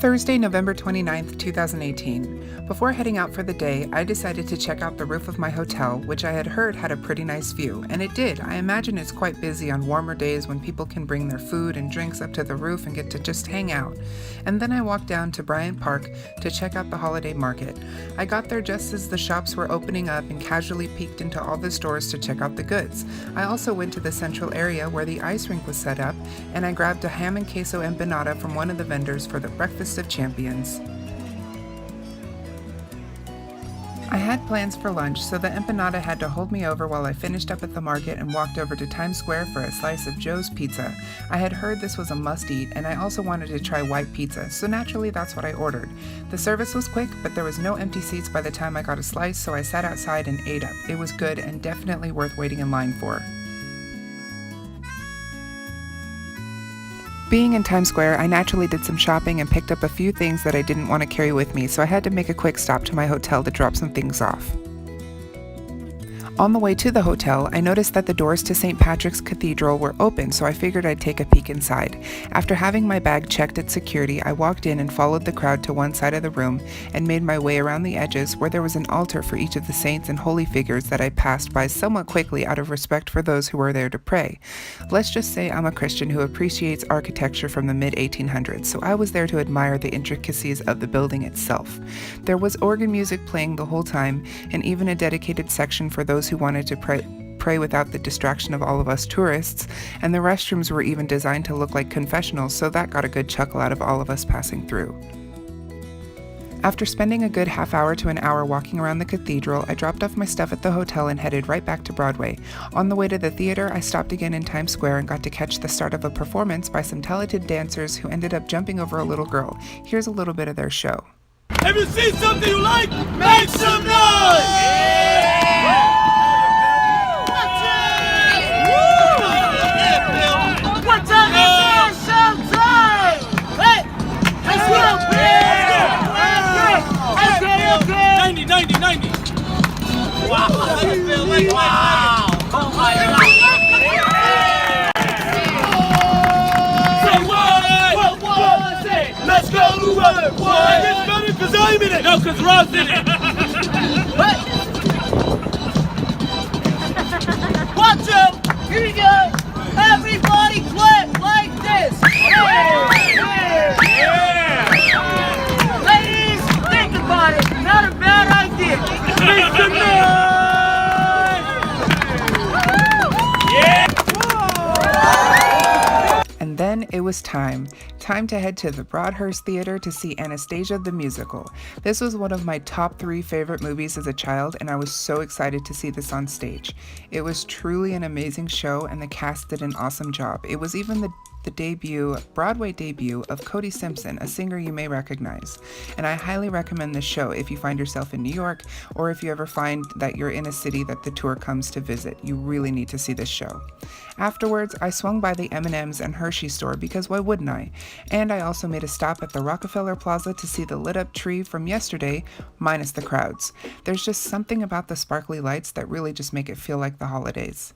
Thursday, November 29th, 2018. Before heading out for the day, I decided to check out the roof of my hotel, which I had heard had a pretty nice view, and it did. I imagine it's quite busy on warmer days when people can bring their food and drinks up to the roof and get to just hang out. And then I walked down to Bryant Park to check out the holiday market. I got there just as the shops were opening up and casually peeked into all the stores to check out the goods. I also went to the central area where the ice rink was set up, and I grabbed a ham and queso empanada from one of the vendors for the breakfast of champions. I had plans for lunch, so the empanada had to hold me over while I finished up at the market and walked over to Times Square for a slice of Joe's Pizza. I had heard this was a must-eat, and I also wanted to try white pizza, so naturally that's what I ordered. The service was quick, but there was no empty seats by the time I got a slice, so I sat outside and ate up. It was good and definitely worth waiting in line for. Being in Times Square, I naturally did some shopping and picked up a few things that I didn't want to carry with me, so I had to make a quick stop to my hotel to drop some things off. On the way to the hotel, I noticed that the doors to St. Patrick's Cathedral were open, so I figured I'd take a peek inside. After having my bag checked at security, I walked in and followed the crowd to one side of the room and made my way around the edges where there was an altar for each of the saints and holy figures that I passed by somewhat quickly out of respect for those who were there to pray. Let's just say I'm a Christian who appreciates architecture from the mid-1800s, so I was there to admire the intricacies of the building itself. There was organ music playing the whole time, and even a dedicated section for those who wanted to pray without the distraction of all of us tourists, and the restrooms were even designed to look like confessionals, so that got a good chuckle out of all of us passing through. After spending a good half hour to an hour walking around the cathedral, I dropped off my stuff at the hotel and headed right back to Broadway. On the way to the theater, I stopped again in Times Square and got to catch the start of a performance by some talented dancers who ended up jumping over a little girl. Here's a little bit of their show. Have you seen something you like? Make some noise! Yeah! What time is it? Showtime! Hey! Let's go! Okay. 90. Wow! Wow! Oh my God! Say what? Say, let's go to work! Why? It's better because I'm in it! No, because Rob's in it! What? Watch out! Here we go! Everybody clap like this! Yeah! Ladies, think about it. Not a bad idea. Make some noise! Yeah! And then it was time to head to the Broadhurst Theater to see Anastasia the Musical. This was one of my top 3 favorite movies as a child, and I was so excited to see this on stage. It was truly an amazing show, and the cast did an awesome job. It was even the Broadway debut of Cody Simpson, a singer you may recognize. And I highly recommend this show if you find yourself in New York, or if you ever find that you're in a city that the tour comes to visit. You really need to see this show. Afterwards, I swung by the M&M's and Hershey store because why wouldn't I? And I also made a stop at the Rockefeller Plaza to see the lit up tree from yesterday, minus the crowds. There's just something about the sparkly lights that really just make it feel like the holidays.